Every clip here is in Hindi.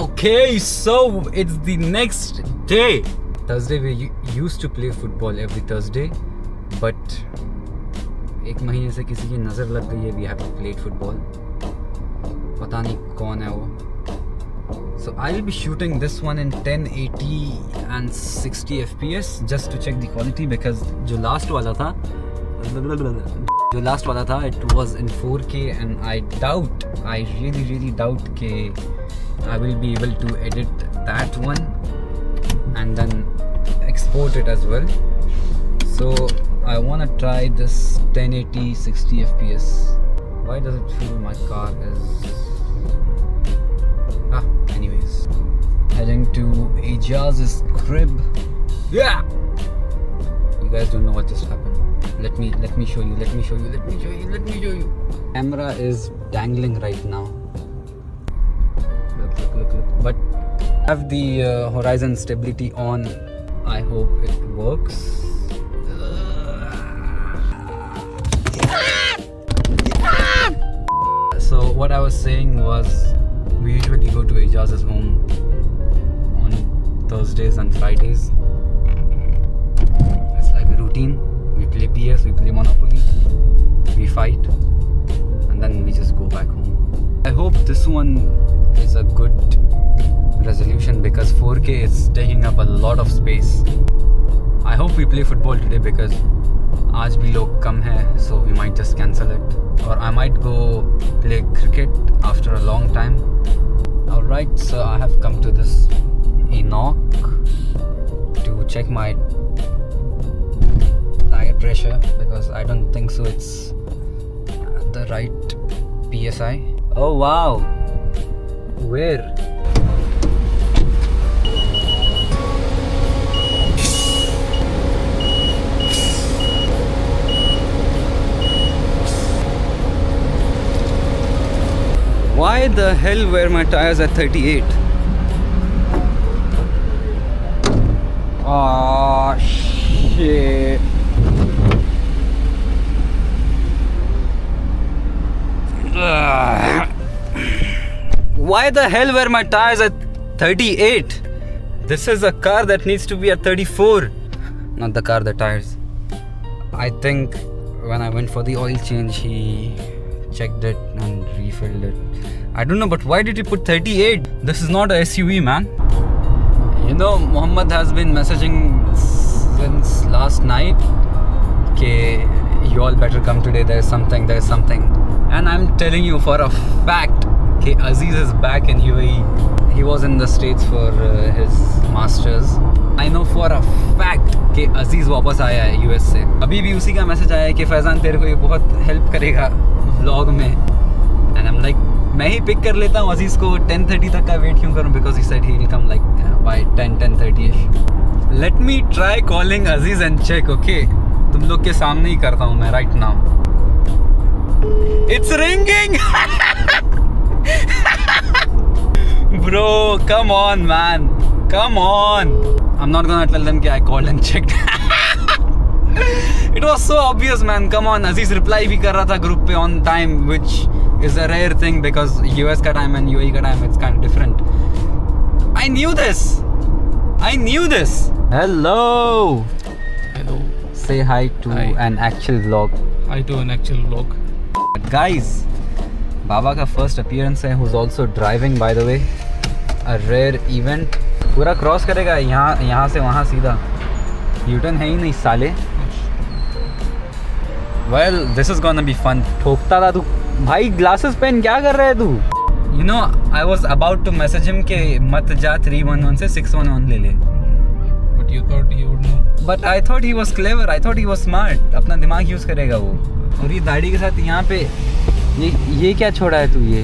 Okay, so it's the next day. Thursday we used to play football every Thursday, but एक महीने से किसी की नज़र लग गई है. We haven't played football. पता नहीं कौन है वो. So I'll be shooting this one in 1080 and 60 FPS just to check the quality, because जो last वाला था it was in 4K and I really doubt कि I will be able to edit that one and then export it as well. So I want to try this 1080 60 FPS. Why does it feel my car is anyways, heading to Ijaz's crib. Yeah, you guys don't know what just happened. Let me show you. Camera is dangling right now. Look. But I have the horizon stability on. I hope it works. So what I was saying was, we usually go to Ijaz's home on Thursdays and Fridays. It's like a routine. We play PS, we play Monopoly, we fight, and then we just go back home. I hope this one is a good resolution because 4K is taking up a lot of space. I hope we play football today because आज भी लोग कम हैं, so we might just cancel it. Or I might go play cricket after a long time. Alright, so I have come to this Enoch to check my tire pressure because I don't think so it's the right PSI. Oh wow! Where? Why the hell were my tires at 38? Oh shit. Why the hell were my tires at 38? This is a car that needs to be at 34. Not the car, the tires. I think when I went for the oil change, he checked it and refilled it. I don't know, but why did you put 38? This is not a SUV, man. You know, Muhammad has been messaging since last night okay, you all better come today, there's something. And I'm telling you for a fact okay, Aziz is back in UAE. He was in the States for his masters. I know for a fact कि अजीज़ वापस आया है US से. अभी भी उसी का मैसेज आया है कि फैज़ान तेरे को ये बहुत हेल्प करेगा व्लॉग में. एंड आई एम लाइक मैं ही पिक कर लेता हूँ अजीज़ को. 10:30 तक का वेट क्यों करूँ, because he said he will come like by 10:30 let me try calling Aziz and check. Okay, तुम लोग के सामने ही करता हूँ मैं right now. It's ringing. Bro come on man, come on. I'm not gonna tell them कि I called and checked. It was so obvious, man. Come on. Aziz reply भी कर रहा था group पे on time, which is a rare thing because US का time and UAE का time it's kind of different. I knew this. Hello. Say hi to an actual vlog. Hi to an actual vlog. Guys, बाबा का first appearance है, who's also driving by the way. A rare event. पूरा क्रॉस करेगा यहाँ से वहाँ सीधा. यूटर्न है ही नहीं साले. Well this is gonna be fun. ठोकता था तू भाई. ग्लासेस पहन क्या कर रहा है तू? You know I was about to message him के मत जा 311 से 611 ले ले. But you thought he would know. But I thought he was clever. I thought he was smart. अपना दिमाग यूज़ करेगा वो. और ये दाढ़ी के साथ यहाँ पे ये क्या छोड़ा है तू? ये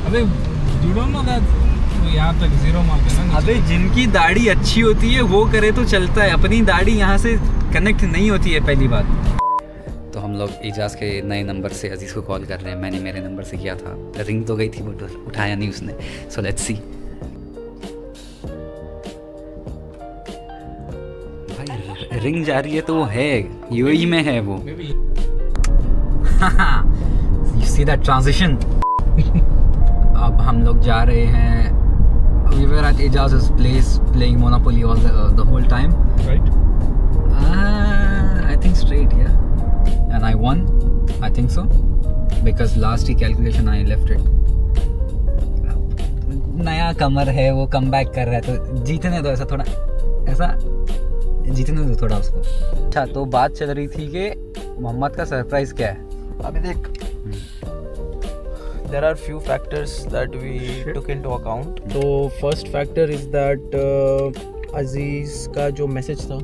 अबे you don't know that यहाँ तक जीरो मार देना. अबे जिनकी दाढ़ी अच्छी होती है वो करे तो चलता है. अपनी दाढ़ी यहाँ से कनेक्ट नहीं होती है पहली बात. तो हम लोग इजाज़ के नए नंबर से अजीज़ को कॉल कर रहे हैं. मैंने मेरे नंबर से किया था. रिंग तो गई थी बट उठाया नहीं उसने. So let's see. भाई रिंग जा रही है तो वो है यूएई में है वो. You see that transition. अब हम लोग जा रहे हैं We were at Ijaz's place playing Monopoly all the whole time. Right? I think straight, yeah. And I won. I think so. Because last calculation I left it. नया कमर है वो कम बैक कर रहा है तो जीतने दो ऐसा थोड़ा ऐसा जीतने दो थोड़ा उसको। अच्छा तो बात चल रही थी कि मोहम्मद का सरप्राइज क्या है। अभी देख, there are few factors that we took into account. तो first factor is that अजीज का जो मैसेज था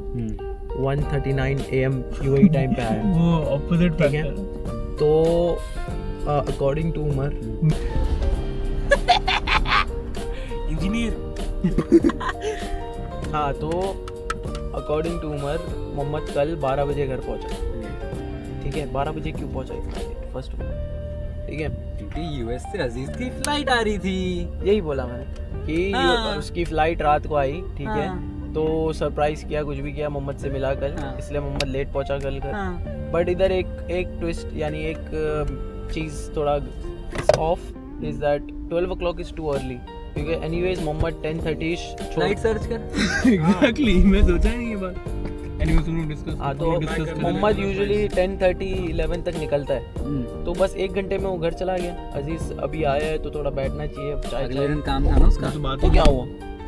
1:39 AM UAE टाइम पे आया। वो opposite ठीक है, factor। तो अकॉर्डिंग टू उमर इंजीनियर हाँ, तो अकॉर्डिंग टू उमर मोहम्मद कल 12 बजे घर पहुंचा। ठीक है, 12 बजे क्यों पहुंचा इतना लेट? फर्स्ट ऑफ ऑल, ठीक है, क्योंकि यूएस से अजीज की फ्लाइट आ रही थी। यही बोला मैंने कि हाँ। उसकी फ्लाइट रात को आई। ठीक है, हाँ। तो सरप्राइज किया, कुछ भी किया, मोहम्मद से मिला कल। हाँ। इसलिए मोहम्मद लेट पहुंचा कल घर। हाँ। बट इधर एक ट्विस्ट यानी एक चीज़ थोड़ा of is that 12 o'clock is too early, क्योंकि एनीवेज मोहम्मद 10:30 फ्लाइट सर्च कर। Exactly, मैं सोचा नहीं ये बात। Anyway, सुनो डिस्कस। हाँ, तो मोहम्मद यूजुअली 10:30-11 तक निकलता है, तो बस 1 घंटे में वो घर चला गया। अजीज अभी आया है तो थोड़ा बैठना चाहिए, चाय अगले दिन काम था ना उसका। तो बात तो क्या हुआ,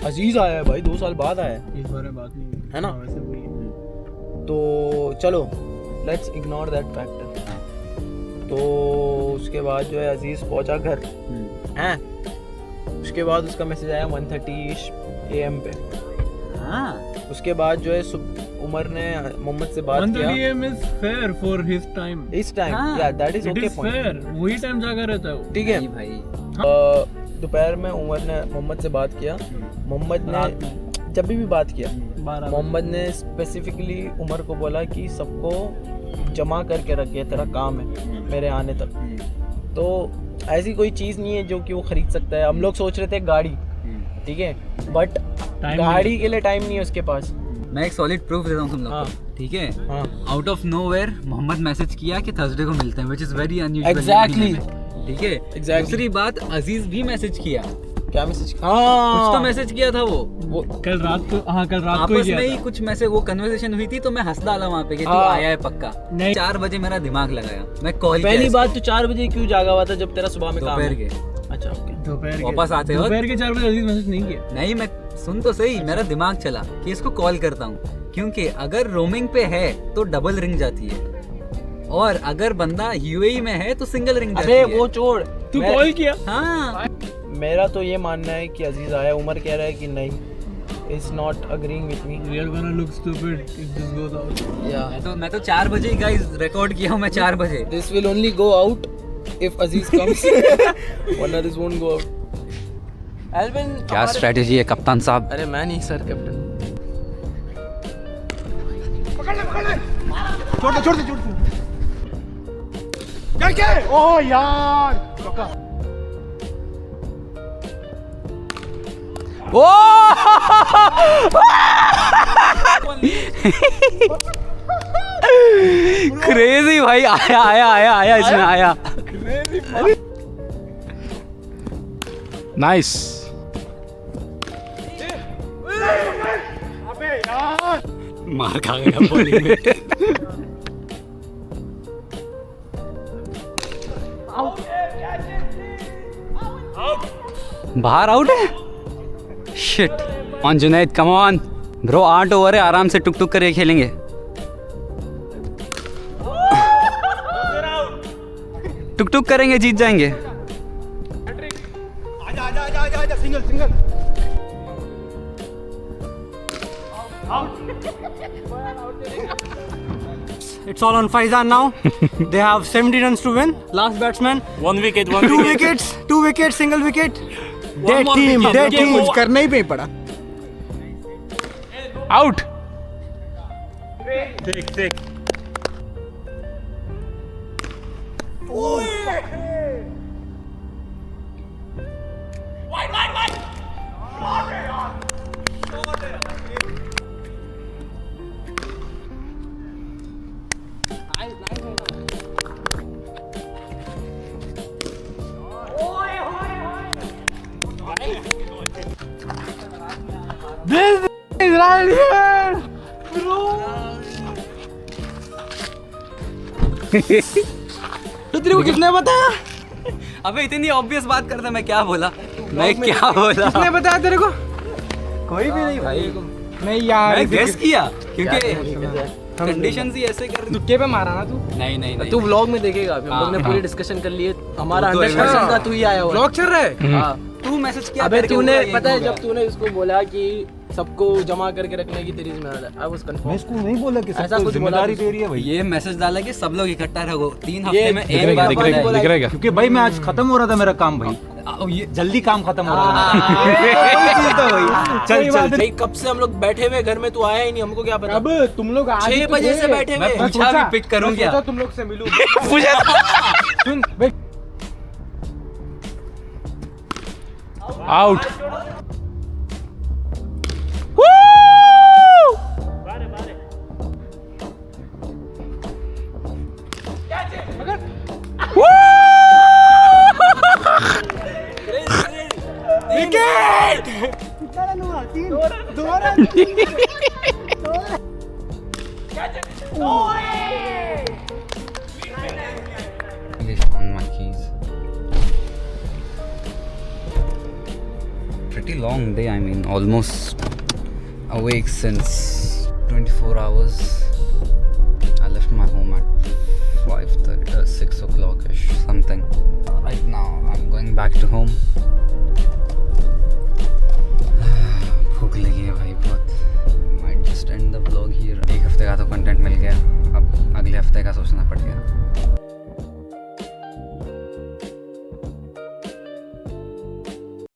अजीज आया है भाई, 2 साल बाद आया है। इस बारे में बात नहीं हुई। है ना? हाँ, वैसे वही है। तो चलो लेट्स इग्नोर दैट फैक्टर। तो उसके बाद जो है अजीज पहुंचा घर हैं, उसके बाद उसका मैसेज आया 1:30 AM पे। हाँ। उसके बाद जो है उमर ने मोहम्मद से बात 1:30 किया AM is fair for his time. इस टाइम। हाँ। या that is It okay is point. fair. वही टाइम जागा रहता है वो। ठीक है, नहीं भाई। दोपहर में उमर ने मोहम्मद से बात किया। मोहम्मद रात ने जब भी बात किया, 12 मोहम्मद ने स्पेसिफिकली उमर को बोला कि सबको जमा करके रख गया, तेरा काम है मेरे आने तक। तो ऐसी कोई चीज़ नहीं है जो कि वो खरीद सकता है। हम लोग सोच रहे थे गाड़ी, ठीक है, बट गाड़ी के लिए टाइम नहीं है उसके पास। मैं एक सॉलिड प्रूफ देता हूँ तुम लोग हाँ। को, ठीक है। हाँ, out of nowhere Mohammed message किया कि थर्सडे को मिलते हैं, which is very unusual. Exactly. ठीक है। Exactly. दूसरी बात, अजीज भी मैसेज किया, क्या मैसेज? कुछ हाँ, तो मैसेज किया था वो कल रात को। हाँ, कल रात को ही आपस किया में ही था। कुछ मैसेज, वो कन्वर्सेशन हुई थी तो मैं हंस डाला वहाँ पे कि तू हाँ। आया है पक्का। नहीं। 4 बजे मेरा दिमाग लगाया, मैं कॉल पहली बात तो 4 बजे क्यों जागा हुआ था जब तेरा सुबह में काम दोपहर है? के। अच्छा, ओके। दोपहर के वापस आते वक्त? दोपहर के 4 बजे अजीज मैसेज नहीं किया। नहीं, मैं सुन तो सही, मेरा दिमाग चला कि इसको कॉल करता हूँ, क्योंकि अगर रोमिंग पे है तो डबल रिंग जाती है, और अगर बंदा यूएई में है तो सिंगल रिंग जाती अबे है। वो छोड़, तू कॉल किया? हाँ। मेरा तो ये मानना है कि अजीज आया। उमर कह रहा है कि नहीं, is not agreeing with me. We are gonna look stupid if this goes out. या मैं तो 4 बजे ही गाइस रिकॉर्ड किया हूँ, मैं 4 बजे। This will only go out if Aziz comes, वरना this won't go out. Alvin, क्या स्ट्रेटेजी है कप्तान साहब? अरे मैं नहीं सर, कैप्टन। छोड़ दे क्या ओ यार ओ क्रेजी भाई, आया इसमें आया। नाइस। अबे यार मार खा गया बॉलिंग में। बाहर आउट है। Shit on Junaid, come on bro, 8 over है, आराम से टुक टुक करके खेलेंगे। टुक टुक करेंगे, जीत जाएंगे। आजा single It's all on Faizan now. They have 70 runs to win. Last batsman. 1 wicket, 2 wickets. 2 wickets, single wicket. Dead team. कुछ करना ही नहीं पड़ा। आउट। देख This is right here. तो तेरे को किसने बताया? अबे इतनी ऑब्वियस बात करता मैं क्या बोला? मैं क्या बोला? किसने बताया तेरे को? कोई भी नहीं भाई। नहीं यार, मैं गेस किया क्योंकि कंडीशंस ही ऐसे कर तुक्के पे मारा ना तू। नहीं नहीं नहीं तू व्लॉग में देखेगा अभी हम लोग ने हाँ, पूरी हाँ। डिस्कशन कर लिए हमारा वो तो 100% का तू ही आया हुआ है। व्लॉग चल रहा है। हाँ। तू मैसेज किया अबे करके तूने पूरा ये पता है हो गया। जब तूने इसको बोला कि सबको जमा करके रखने की तेरी जिम्मेदारी है, आई वाज कंफर्म। इसको नहीं बोला कि ऐसा कुछ जिम्मेदारी दे रही है भाई। ये मैसेज डाला कि सब लोग इकट्ठा रहो 3 ये हफ्ते में दिख एक बार दिख बोला है। क्या? क्योंकि भाई मैं आज खत्म हो रहा था मेरा काम भाई, ये जल्दी काम खत्म हो रहा था। वही चीज था भाई। चल चल भाई कब से हम लोग बैठे हुए घर में, तू आया ही नहीं, हमको क्या पता। अब तुम लोग आज 6 बजे से बैठे हुए। मैं पूछा भी पिक करूं क्या? सोचा तुम लोग से मिलूं। सुन भाई, out. English on my keys. Pretty long day, I mean, almost awake since 24 hours. I left my home at 5:30, 6 o'clock ish, something. Right now, I'm going back to home.